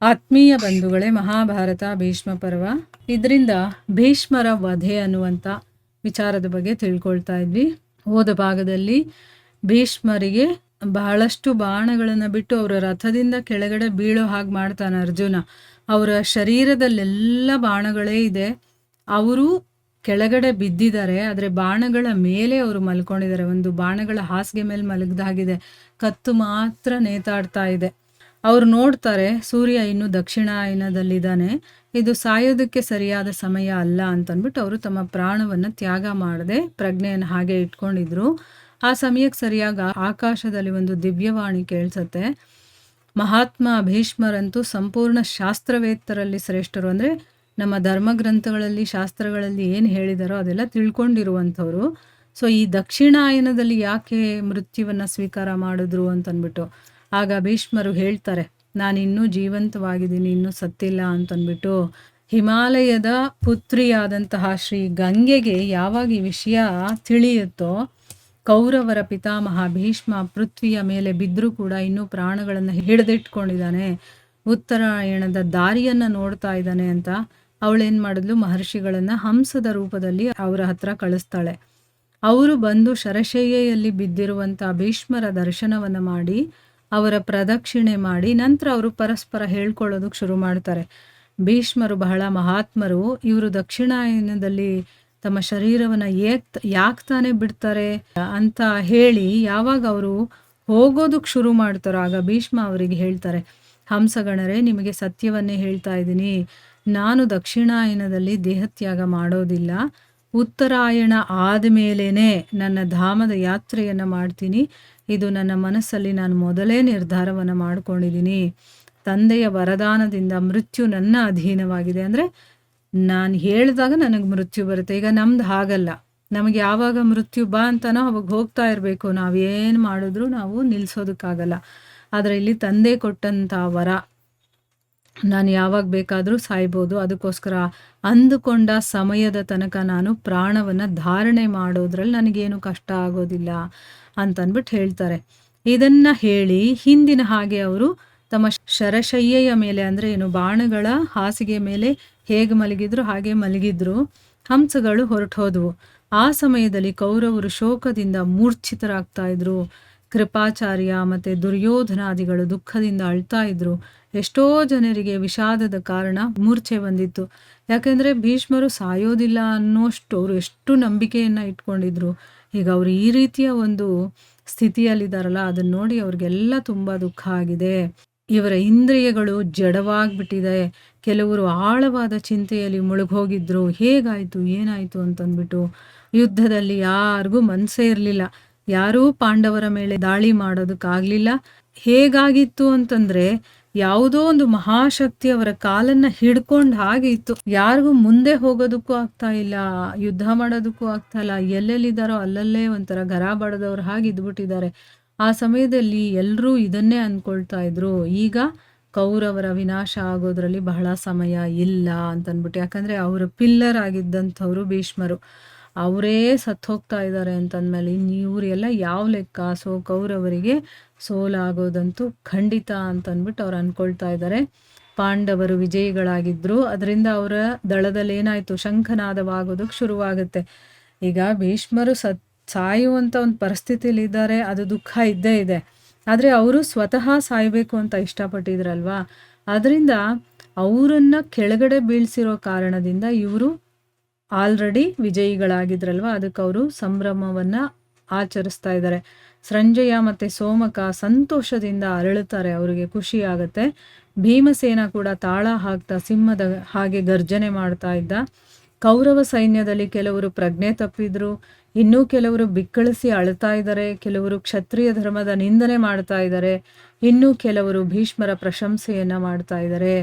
ಆತ್ಮೀಯ ಬಂಧುಗಳೇ, ಮಹಾಭಾರತ ಭೀಷ್ಮ ಪರ್ವ. ಇದರಿಂದ ಭೀಷ್ಮರ ವಧೆ ಅನ್ನುವಂಥ ವಿಚಾರದ ಬಗ್ಗೆ ತಿಳ್ಕೊಳ್ತಾ ಇದ್ವಿ. ಹೋದ ಭಾಗದಲ್ಲಿ ಭೀಷ್ಮರಿಗೆ ಬಹಳಷ್ಟು ಬಾಣಗಳನ್ನು ಬಿಟ್ಟು ಅವರ ರಥದಿಂದ ಕೆಳಗಡೆ ಬೀಳೋ ಹಾಗೆ ಮಾಡ್ತಾನೆ ಅರ್ಜುನ. ಅವರ ಶರೀರದಲ್ಲೆಲ್ಲ ಬಾಣಗಳೇ ಇದೆ. ಅವರು ಕೆಳಗಡೆ ಬಿದ್ದಿದ್ದಾರೆ, ಆದರೆ ಬಾಣಗಳ ಮೇಲೆ ಅವರು ಮಲ್ಕೊಂಡಿದ್ದಾರೆ. ಒಂದು ಬಾಣಗಳ ಹಾಸಿಗೆ ಮೇಲೆ ಮಲಗ್ದಾಗಿದೆ, ಕತ್ತು ಮಾತ್ರ ನೇತಾಡ್ತಾ ಇದೆ. ಅವ್ರು ನೋಡ್ತಾರೆ, ಸೂರ್ಯ ಇನ್ನು ದಕ್ಷಿಣಾಯನದಲ್ಲಿದ್ದಾನೆ, ಇದು ಸಾಯೋದಕ್ಕೆ ಸರಿಯಾದ ಸಮಯ ಅಲ್ಲ ಅಂತಂದ್ಬಿಟ್ಟು ಅವರು ತಮ್ಮ ಪ್ರಾಣವನ್ನು ತ್ಯಾಗ ಮಾಡದೆ ಪ್ರಜ್ಞೆಯನ್ನು ಹಾಗೆ ಇಟ್ಕೊಂಡಿದ್ರು. ಆ ಸಮಯಕ್ಕೆ ಸರಿಯಾಗಿ ಆಕಾಶದಲ್ಲಿ ಒಂದು ದಿವ್ಯವಾಣಿ ಕೇಳಿಸತ್ತೆ. ಮಹಾತ್ಮ ಭೀಷ್ಮರಂತೂ ಸಂಪೂರ್ಣ ಶಾಸ್ತ್ರವೇತ್ತರಲ್ಲಿ ಶ್ರೇಷ್ಠರು. ಅಂದರೆ ನಮ್ಮ ಧರ್ಮಗ್ರಂಥಗಳಲ್ಲಿ ಶಾಸ್ತ್ರಗಳಲ್ಲಿ ಏನು ಹೇಳಿದಾರೋ ಅದೆಲ್ಲ ತಿಳ್ಕೊಂಡಿರುವಂಥವ್ರು. ಸೊ ಈ ದಕ್ಷಿಣಾಯನದಲ್ಲಿ ಯಾಕೆ ಮೃತ್ಯುವನ್ನು ಸ್ವೀಕಾರ ಮಾಡಿದ್ರು ಅಂತಂದ್ಬಿಟ್ಟು ಆಗ ಭೀಷ್ಮರು ಹೇಳ್ತಾರೆ, ನಾನಿನ್ನೂ ಜೀವಂತವಾಗಿದ್ದೀನಿ, ಇನ್ನೂ ಸತ್ತಿಲ್ಲ ಅಂತಂದ್ಬಿಟ್ಟು. ಹಿಮಾಲಯದ ಪುತ್ರಿಯಾದಂತಹ ಶ್ರೀ ಗಂಗೆಗೆ ಯಾವಾಗ ಈ ವಿಷಯ ತಿಳಿಯುತ್ತೋ, ಕೌರವರ ಪಿತಾಮಹ ಭೀಷ್ಮ ಪೃಥ್ವಿಯ ಮೇಲೆ ಬಿದ್ದರೂ ಕೂಡ ಇನ್ನೂ ಪ್ರಾಣಗಳನ್ನು ಹಿಡಿದಿಟ್ಕೊಂಡಿದ್ದಾನೆ, ಉತ್ತರಾಯಣದ ದಾರಿಯನ್ನು ನೋಡ್ತಾ ಇದ್ದಾನೆ ಅಂತ ಅವಳೇನು ಮಾಡಿದ್ಲು, ಮಹರ್ಷಿಗಳನ್ನು ಹಂಸದ ರೂಪದಲ್ಲಿ ಅವರ ಹತ್ರ ಕಳಿಸ್ತಾಳೆ. ಅವರು ಬಂದು ಶರಶಯ್ಯೆಯಲ್ಲಿ ಬಿದ್ದಿರುವಂಥ ಭೀಷ್ಮರ ದರ್ಶನವನ್ನು ಮಾಡಿ ಅವರ ಪ್ರದಕ್ಷಿಣೆ ಮಾಡಿ ನಂತರ ಅವರು ಪರಸ್ಪರ ಹೇಳ್ಕೊಳ್ಳೋದಕ್ಕೆ ಶುರು ಮಾಡ್ತಾರೆ. ಭೀಷ್ಮರು ಬಹಳ ಮಹಾತ್ಮರು, ಇವರು ದಕ್ಷಿಣಾಯನದಲ್ಲಿ ತಮ್ಮ ಶರೀರವನ್ನು ಯಾಕೆ ತಾನೇ ಬಿಡ್ತಾರೆ ಅಂತ ಹೇಳಿ ಯಾವಾಗ ಅವರು ಹೋಗೋದಕ್ಕೆ ಶುರು ಮಾಡ್ತಾರೋ ಆಗ ಭೀಷ್ಮ ಅವರಿಗೆ ಹೇಳ್ತಾರೆ, ಹಂಸಗಣರೇ, ನಿಮಗೆ ಸತ್ಯವನ್ನೇ ಹೇಳ್ತಾ ಇದ್ದೀನಿ, ನಾನು ದಕ್ಷಿಣಾಯನದಲ್ಲಿ ದೇಹತ್ಯಾಗ ಮಾಡೋದಿಲ್ಲ, ಉತ್ತರಾಯಣ ಆದಮೇಲೇನೆ ನನ್ನ ಧಾಮದ ಯಾತ್ರೆಯನ್ನು ಮಾಡ್ತೀನಿ. ಇದು ನನ್ನ ಮನಸ್ಸಲ್ಲಿ ನಾನು ಮೊದಲೇ ನಿರ್ಧಾರವನ್ನು ಮಾಡ್ಕೊಂಡಿದ್ದೀನಿ. ತಂದೆಯ ವರದಾನದಿಂದ ಮೃತ್ಯು ನನ್ನ ಅಧೀನವಾಗಿದೆ. ಅಂದರೆ ನಾನು ಹೇಳಿದಾಗ ನನಗೆ ಮೃತ್ಯು ಬರುತ್ತೆ. ಈಗ ನಮ್ದು ಹಾಗಲ್ಲ, ನಮಗೆ ಯಾವಾಗ ಮೃತ್ಯು ಬಾ ಅಂತಾನೋ ಅವಾಗ ಹೋಗ್ತಾ ಇರಬೇಕು. ನಾವೇನು ಮಾಡಿದ್ರೂ ನಾವು ನಿಲ್ಲಿಸೋದಕ್ಕಾಗಲ್ಲ. ಆದರೆ ಇಲ್ಲಿ ತಂದೆ ಕೊಟ್ಟಂಥ ವರ, ನಾನು ಯಾವಾಗ ಬೇಕಾದರೂ ಸಾಯ್ಬೋದು, ಅದಕ್ಕೋಸ್ಕರ ಅಂದುಕೊಂಡ ಸಮಯದ ತನಕ ನಾನು ಪ್ರಾಣವನ್ನು ಧಾರಣೆ ಮಾಡೋದ್ರಲ್ಲಿ ನನಗೇನು ಕಷ್ಟ ಆಗೋದಿಲ್ಲ ಅಂತಂದ್ಬಿಟ್ಟು ಹೇಳ್ತಾರೆ. ಇದನ್ನು ಹೇಳಿ ಹಿಂದಿನ ಹಾಗೆ ಅವರು ತಮ್ಮ ಶರಶಯ್ಯೆಯ ಮೇಲೆ, ಅಂದರೆ ಏನು ಬಾಣಗಳ ಹಾಸಿಗೆ ಮೇಲೆ ಹೇಗೆ ಮಲಗಿದ್ರು ಹಾಗೆ ಮಲಗಿದ್ರು. ಹಂಸಗಳು ಹೊರಟು ಹೋದವು. ಆ ಸಮಯದಲ್ಲಿ ಕೌರವರು ಶೋಕದಿಂದ ಮೂರ್ಛಿತರಾಗ್ತಾ ಇದ್ರು. ಕೃಪಾಚಾರ್ಯ ಮತ್ತು ದುರ್ಯೋಧನಾದಿಗಳು ದುಃಖದಿಂದ ಅಳ್ತಾ ಇದ್ರು. ಎಷ್ಟೋ ಜನರಿಗೆ ವಿಷಾದದ ಕಾರಣ ಮೂರ್ಛೆ ಬಂದಿತ್ತು. ಯಾಕೆಂದರೆ ಭೀಷ್ಮರು ಸಾಯೋದಿಲ್ಲ ಅನ್ನೋಷ್ಟು ಅವರು ಎಷ್ಟು ನಂಬಿಕೆಯನ್ನು ಇಟ್ಕೊಂಡಿದ್ರು. ಈಗ ಅವರು ಈ ರೀತಿಯ ಒಂದು ಸ್ಥಿತಿಯಲ್ಲಿದ್ದಾರಲ್ಲ, ಅದನ್ನು ನೋಡಿ ಅವ್ರಿಗೆಲ್ಲ ತುಂಬ ದುಃಖ ಆಗಿದೆ. ಇವರ ಇಂದ್ರಿಯಗಳು ಜಡವಾಗಿಬಿಟ್ಟಿದೆ. ಕೆಲವರು ಆಳವಾದ ಚಿಂತೆಯಲ್ಲಿ ಮುಳುಗೋಗಿದ್ರು. ಹೇಗಾಯಿತು ಏನಾಯಿತು ಅಂತಂದ್ಬಿಟ್ಟು. ಯುದ್ಧದಲ್ಲಿ ಯಾರಿಗೂ ಮನಸ್ಸೇ ಇರಲಿಲ್ಲ, ಯಾರೂ ಪಾಂಡವರ ಮೇಲೆ ದಾಳಿ ಮಾಡೋದಕ್ಕಾಗಲಿಲ್ಲ. ಹೇಗಾಗಿತ್ತು ಅಂತಂದರೆ ಯಾವುದೋ ಒಂದು ಮಹಾಶಕ್ತಿ ಅವರ ಕಾಲನ್ನು ಹಿಡ್ಕೊಂಡು ಹಾಗೆ ಇತ್ತು. ಯಾರಿಗೂ ಮುಂದೆ ಹೋಗೋದಕ್ಕೂ ಆಗ್ತಾ ಇಲ್ಲ, ಯುದ್ಧ ಮಾಡೋದಕ್ಕೂ ಆಗ್ತಾ ಇಲ್ಲ. ಎಲ್ಲೆಲ್ಲಿದ್ದಾರೋ ಅಲ್ಲಲ್ಲೇ ಒಂಥರ ಗರ ಬಡದವ್ರು ಹಾಗೆ ಇದ್ಬಿಟ್ಟಿದ್ದಾರೆ. ಆ ಸಮಯದಲ್ಲಿ ಎಲ್ಲರೂ ಇದನ್ನೇ ಅಂದ್ಕೊಳ್ತಾ ಇದ್ರು, ಈಗ ಕೌರವರ ವಿನಾಶ ಆಗೋದ್ರಲ್ಲಿ ಬಹಳ ಸಮಯ ಇಲ್ಲ ಅಂತಂದ್ಬಿಟ್ಟು. ಯಾಕಂದರೆ ಅವರು ಪಿಲ್ಲರ್ ಆಗಿದ್ದಂಥವ್ರು ಭೀಷ್ಮರು, ಅವರೇ ಸತ್ತು ಹೋಗ್ತಾ ಇದ್ದಾರೆ ಅಂತಂದ್ಮೇಲೆ ಇವರೆಲ್ಲ ಯಾವ ಲೆಕ್ಕ. ಸೊ ಕೌರವರಿಗೆ ಸೋಲಾಗೋದಂತೂ ಖಂಡಿತ ಅಂತಂದ್ಬಿಟ್ಟು ಅವ್ರು ಅಂದ್ಕೊಳ್ತಾ ಇದ್ದಾರೆ. ಪಾಂಡವರು ವಿಜಯಿಗಳಾಗಿದ್ದರು. ಅದರಿಂದ ಅವರ ದಳದಲ್ಲಿ ಏನಾಯಿತು, ಶಂಖನಾದವಾಗೋದಕ್ಕೆ ಶುರುವಾಗುತ್ತೆ. ಈಗ ಭೀಷ್ಮರು ಸಾಯುವಂಥ ಒಂದು ಪರಿಸ್ಥಿತಿಯಲ್ಲಿದ್ದಾರೆ, ಅದು ದುಃಖ ಇದ್ದೇ ಇದೆ. ಆದರೆ ಅವರು ಸ್ವತಃ ಸಾಯಬೇಕು ಅಂತ ಇಷ್ಟಪಟ್ಟಿದ್ರಲ್ವಾ, ಅದರಿಂದ ಅವರನ್ನು ಕೆಳಗಡೆ ಬೀಳಿಸಿರೋ ಕಾರಣದಿಂದ ಇವರು ಆಲ್ರೆಡಿ ವಿಜಯಿಗಳಾಗಿದ್ರಲ್ವ, ಅದಕ್ಕೆ ಅವರು ಸಂಭ್ರಮವನ್ನು ಆಚರಿಸ್ತಾ ಇದ್ದಾರೆ. ಸಂಜಯ ಮತ್ತು ಸೋಮಕ ಸಂತೋಷದಿಂದ ಅರಳುತ್ತಾರೆ, ಅವರಿಗೆ ಖುಷಿ ಆಗುತ್ತೆ. ಭೀಮಸೇನ ಕೂಡ ತಾಳ ಹಾಕ್ತಾ ಸಿಂಹದ ಹಾಗೆ ಗರ್ಜನೆ ಮಾಡ್ತಾ ಇದ್ದ. ಕೌರವ ಸೈನ್ಯದಲ್ಲಿ ಕೆಲವರು ಪ್ರಜ್ಞೆ ತಪ್ಪಿದ್ರು, ಇನ್ನೂ ಕೆಲವರು ಬಿಕ್ಕಳಿಸಿ ಅಳ್ತಾ ಇದ್ದಾರೆ, ಕೆಲವರು ಕ್ಷತ್ರಿಯ ಧರ್ಮದ ನಿಂದನೆ ಮಾಡ್ತಾ ಇದ್ದಾರೆ, ಇನ್ನೂ ಕೆಲವರು ಭೀಷ್ಮರ ಪ್ರಶಂಸೆಯನ್ನು ಮಾಡ್ತಾ ಇದ್ದಾರೆ.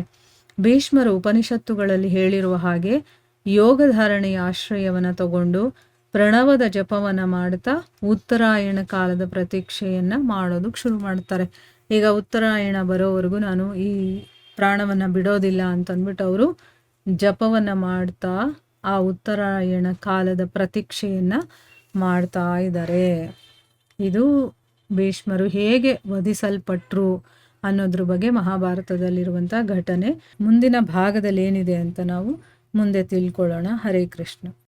ಭೀಷ್ಮರು ಉಪನಿಷತ್ತುಗಳಲ್ಲಿ ಹೇಳಿರುವ ಹಾಗೆ ಯೋಗಧಾರಣೆಯ ಆಶ್ರಯವನ್ನು ತಗೊಂಡು ಪ್ರಣವದ ಜಪವನ್ನು ಮಾಡ್ತಾ ಉತ್ತರಾಯಣ ಕಾಲದ ಪ್ರತೀಕ್ಷೆಯನ್ನು ಮಾಡೋದಕ್ಕೆ ಶುರು ಮಾಡ್ತಾರೆ. ಈಗ ಉತ್ತರಾಯಣ ಬರೋವರೆಗೂ ನಾನು ಈ ಪ್ರಾಣವನ್ನು ಬಿಡೋದಿಲ್ಲ ಅಂತಂದ್ಬಿಟ್ಟು ಅವರು ಜಪವನ್ನು ಮಾಡ್ತಾ ಆ ಉತ್ತರಾಯಣ ಕಾಲದ ಪ್ರತೀಕ್ಷೆಯನ್ನು ಮಾಡ್ತಾ ಇದ್ದಾರೆ. ಇದು ಭೀಷ್ಮರು ಹೇಗೆ ವಧಿಸಲ್ಪಟ್ರು ಅನ್ನೋದ್ರ ಬಗ್ಗೆ ಮಹಾಭಾರತದಲ್ಲಿರುವಂಥ ಘಟನೆ. ಮುಂದಿನ ಭಾಗದಲ್ಲಿ ಏನಿದೆ ಅಂತ ನಾವು ಮುಂದೆ ತಿಳ್ಕೊಳ್ಳೋಣ. ಹರೇ ಕೃಷ್ಣ.